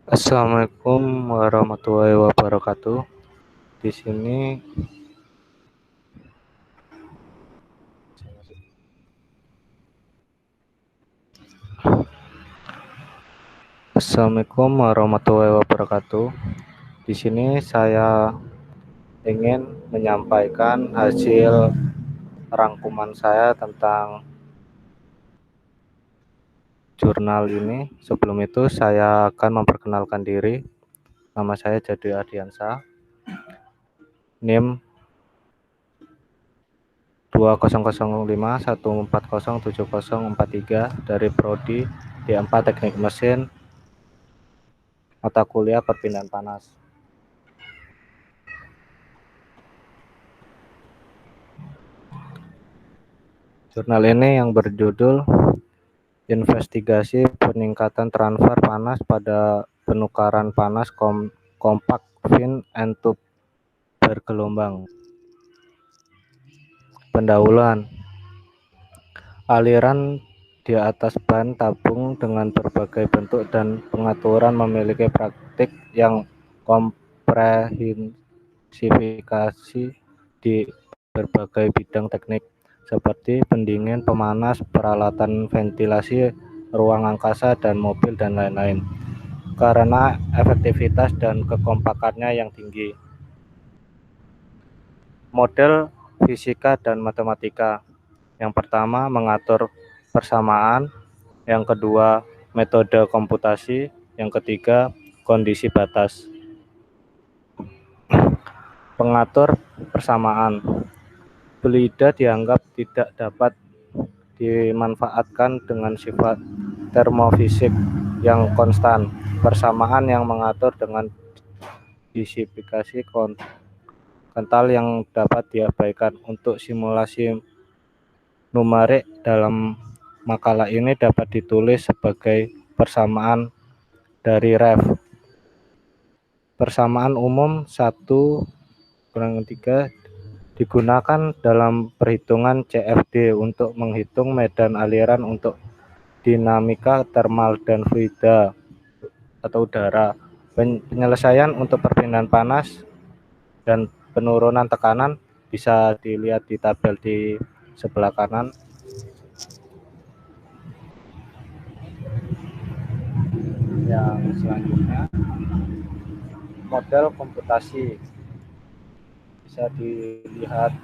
Assalamualaikum warahmatullahi wabarakatuh. Di sini, Assalamualaikum warahmatullahi wabarakatuh. Di sini saya ingin menyampaikan hasil rangkuman saya tentang jurnal ini. Sebelum itu, saya akan memperkenalkan diri. Nama saya Jadi Ardiansa, NIM 2005140743 dari Prodi D4 Teknik Mesin, mata kuliah perpindahan panas. Jurnal ini yang berjudul Investigasi Peningkatan Transfer Panas pada Penukaran Panas Kompak Fin and Tube Bergelombang. Pendahuluan. Aliran di atas ban tabung dengan berbagai bentuk dan pengaturan memiliki praktik yang komprehensifikasi di berbagai bidang teknik seperti pendingin, pemanas, peralatan ventilasi, ruang angkasa, dan mobil, dan lain-lain, karena efektivitas dan kekompakannya yang tinggi. Model fisika dan matematika. Yang pertama, mengatur persamaan. Yang kedua, metode komputasi. Yang ketiga, kondisi batas. Pengatur persamaan. Fluida dianggap tidak dapat dimanfaatkan dengan sifat termofisik yang konstan. Persamaan yang mengatur dengan disifikasi kental yang dapat diabaikan. Untuk simulasi numerik dalam makalah ini dapat ditulis sebagai persamaan dari ref. Persamaan umum 1/3 digunakan dalam perhitungan CFD untuk menghitung medan aliran untuk dinamika termal dan fluida atau udara. Penyelesaian untuk perpindahan panas dan penurunan tekanan bisa dilihat di tabel di sebelah kanan. Yang selanjutnya, model komputasi bisa dilihat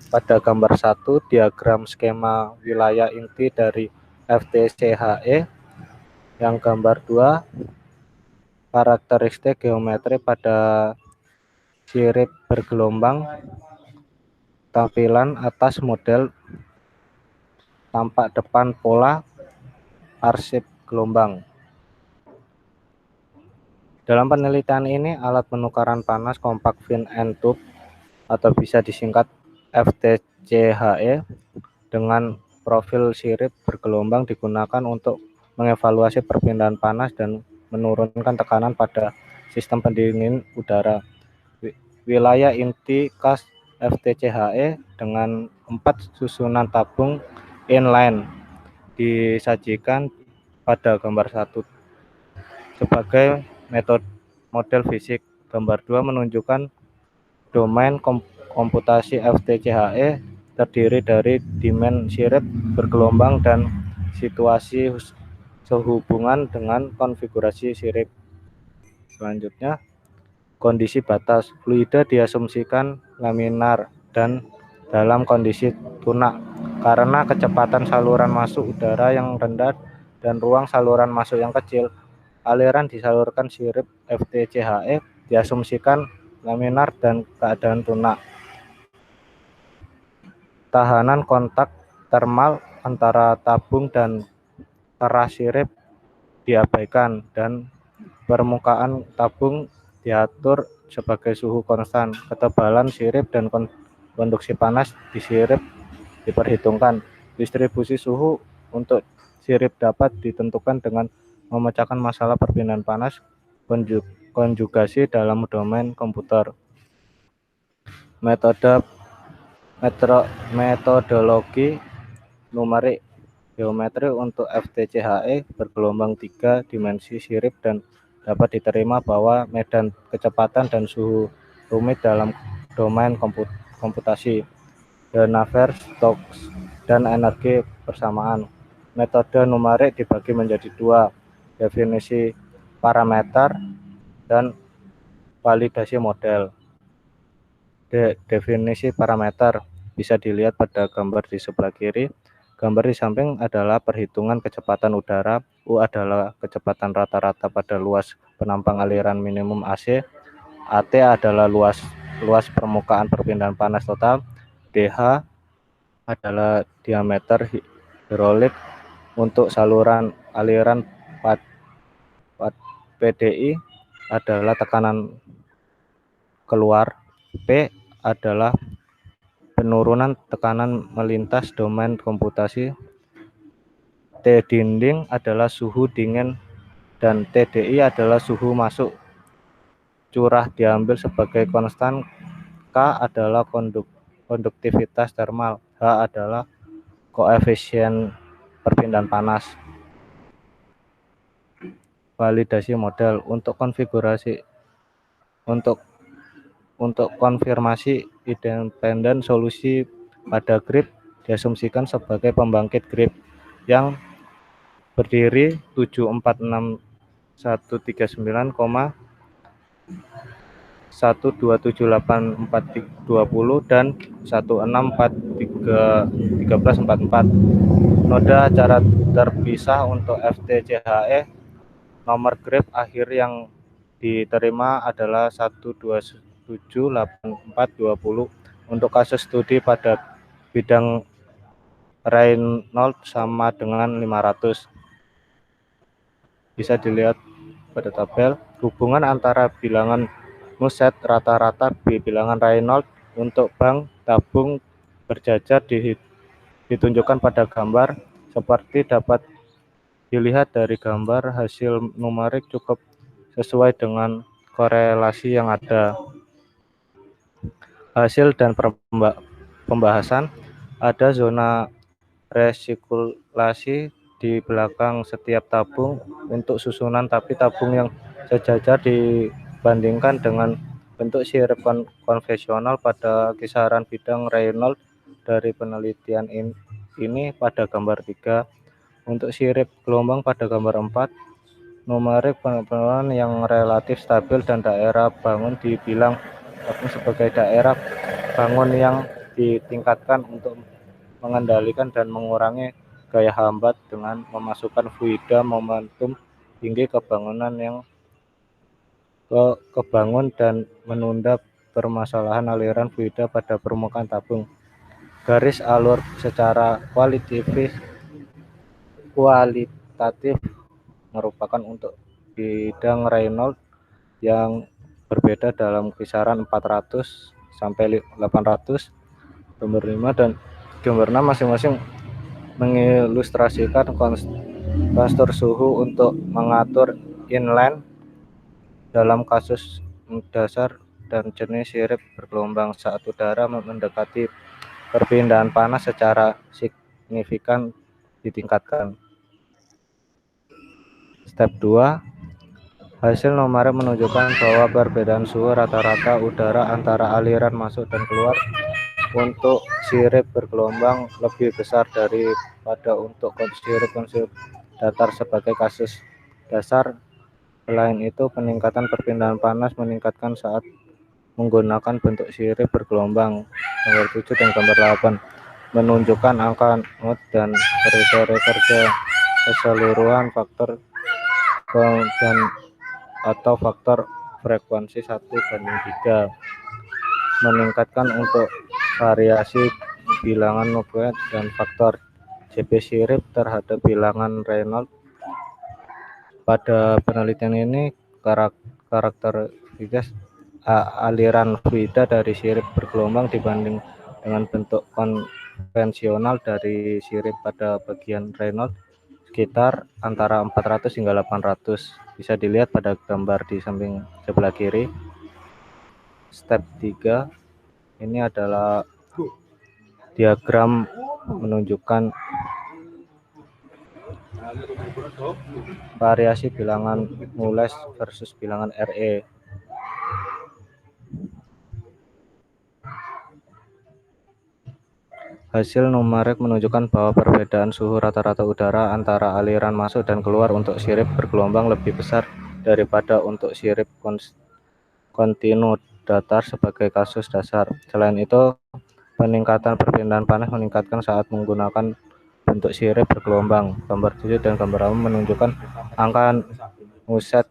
pada gambar 1, diagram skema wilayah inti dari FTCHE. Yang gambar 2, karakteristik geometri pada sirip bergelombang. Tampilan atas model tampak depan pola arsip gelombang. Dalam penelitian ini, alat penukaran panas kompak fin and tube atau bisa disingkat FTCHE dengan profil sirip bergelombang digunakan untuk mengevaluasi perpindahan panas dan menurunkan tekanan pada sistem pendingin udara. Wilayah inti kas FTCHE dengan 4 susunan tabung inline disajikan pada gambar 1 sebagai model fisik. Gambar 2 menunjukkan domain komputasi FTCHE terdiri dari dimen sirip bergelombang dan situasi sehubungan dengan konfigurasi sirip. Selanjutnya, kondisi batas. Fluida diasumsikan laminar dan dalam kondisi tunak karena kecepatan saluran masuk udara yang rendah dan ruang saluran masuk yang kecil. Aliran disalurkan sirip FTCHE diasumsikan laminar dan keadaan tunak. Tahanan kontak termal antara tabung dan keras sirip diabaikan dan permukaan tabung diatur sebagai suhu konstan. Ketebalan sirip dan konduksi panas di sirip diperhitungkan. Distribusi suhu untuk sirip dapat ditentukan dengan memecahkan masalah perpindahan panas konjugasi dalam domain komputer. Metodologi numerik geometri untuk FTCHE bergelombang 3 dimensi sirip dan dapat diterima bahwa medan kecepatan dan suhu rumit dalam domain komputasi, Navier-Stokes, dan energi persamaan. Metode numerik dibagi menjadi dua, definisi parameter dan validasi model. Definisi parameter bisa dilihat pada gambar di sebelah kiri. Gambar di samping adalah perhitungan kecepatan udara. U adalah kecepatan rata-rata pada luas penampang aliran minimum AC. AT adalah luas permukaan perpindahan panas total. DH adalah diameter hidrolik untuk saluran aliran. PDI adalah tekanan keluar. P adalah penurunan tekanan melintas domain komputasi. T dinding adalah suhu dingin dan TDI adalah suhu masuk. Curah diambil sebagai konstan. K adalah konduktivitas termal. H adalah koefisien perpindahan panas. Validasi model untuk konfirmasi independen solusi pada grid diasumsikan sebagai pembangkit grid yang berdiri 746.139,1278420 dan 164.1344. Noda cara terpisah untuk FTCHE. Nomor grip akhir yang diterima adalah 1278420. Untuk kasus studi pada bidang Reynolds sama dengan 500. Bisa dilihat pada tabel. Hubungan antara bilangan Muset rata-rata bilangan Reynolds untuk bank tabung berjajar ditunjukkan pada gambar. Seperti dapat dilihat dari gambar, hasil numerik cukup sesuai dengan korelasi yang ada. Hasil dan pembahasan. Ada zona resikulasi di belakang setiap tabung untuk susunan, tapi tabung yang sejajar dibandingkan dengan bentuk sirip konvensional pada kisaran bidang Reynolds. Dari penelitian ini pada gambar 3. Untuk sirip gelombang pada gambar 4, numerik penurunan yang relatif stabil dan daerah bangun dibilang sebagai daerah bangun yang ditingkatkan untuk mengendalikan dan mengurangi gaya hambat dengan memasukkan fluida momentum tinggi kebangunan yang kebangun dan menunda permasalahan aliran fluida pada permukaan tabung. Garis alur secara kualitatif merupakan untuk bidang Reynolds yang berbeda dalam kisaran 400 sampai 800. Gambar 5 dan gambar 6 masing-masing mengilustrasikan kontur suhu untuk mengatur inline dalam kasus dasar dan jenis sirip bergelombang saat udara mendekati perpindahan panas secara signifikan ditingkatkan. Step 2. Hasil numerik menunjukkan bahwa perbedaan suhu rata-rata udara antara aliran masuk dan keluar untuk sirip bergelombang lebih besar daripada untuk sirip datar sebagai kasus dasar. Selain itu, peningkatan perpindahan panas meningkatkan saat menggunakan bentuk sirip bergelombang. Gambar 7 dan gambar 8 menunjukkan angka not dan kerja keseluruhan faktor dan atau faktor frekuensi 1:3 meningkatkan untuk variasi bilangan nukleat dan faktor JP sirip terhadap bilangan Reynolds. Pada penelitian ini karakteristik aliran fluida dari sirip bergelombang dibanding dengan bentuk konvensional dari sirip pada bagian Reynolds sekitar antara 400 hingga 800. Bisa dilihat pada gambar di samping sebelah kiri. Step 3. Ini adalah diagram menunjukkan Variasi bilangan Moles versus bilangan RE. Hasil numerik menunjukkan bahwa perbedaan suhu rata-rata udara antara aliran masuk dan keluar untuk sirip bergelombang lebih besar daripada untuk sirip kontinu datar sebagai kasus dasar. Selain itu, peningkatan perpindahan panas meningkatkan saat menggunakan bentuk sirip bergelombang. Gambar 7 dan gambar 6 menunjukkan angka Nuset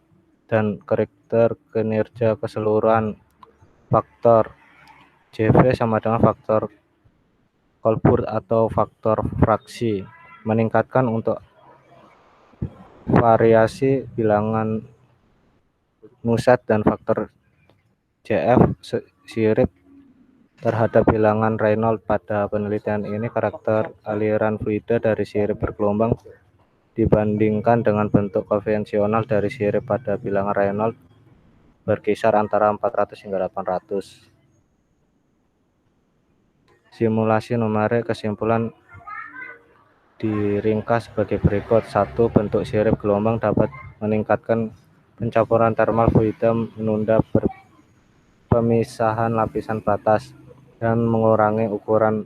dan karakter kinerja keseluruhan faktor JV sama dengan faktor Colbert atau faktor fraksi. Meningkatkan untuk variasi bilangan Nuset dan faktor JF sirip terhadap bilangan Reynolds. Pada penelitian ini, karakter aliran fluida dari sirip bergelombang dibandingkan dengan bentuk konvensional dari sirip pada bilangan Reynolds berkisar antara 400 hingga 800. Simulasi numerik kesimpulan diringkas sebagai berikut. 1. Bentuk sirip gelombang dapat meningkatkan pencampuran thermal fluida, menunda pemisahan lapisan batas, dan mengurangi ukuran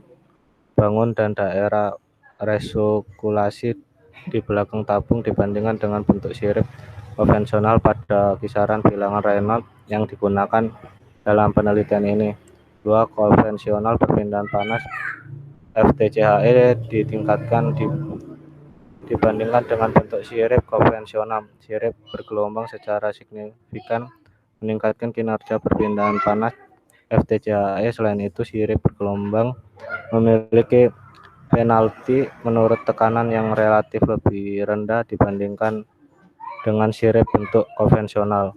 bangun dan daerah resirkulasi di belakang tabung dibandingkan dengan bentuk sirip konvensional pada kisaran bilangan Reynolds yang digunakan dalam penelitian ini. 2. Konvensional perpindahan panas FTCHE ditingkatkan dibandingkan dengan bentuk sirip konvensional. Sirip bergelombang secara signifikan meningkatkan kinerja perpindahan panas FTCHE. Selain itu, sirip bergelombang memiliki penalti menurut tekanan yang relatif lebih rendah dibandingkan dengan sirip bentuk konvensional.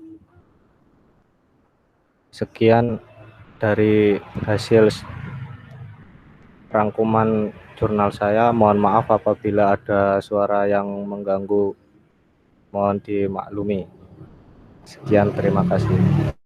Sekian dari hasil rangkuman jurnal saya. Mohon maaf apabila ada suara yang mengganggu, mohon dimaklumi. Sekian, terima kasih.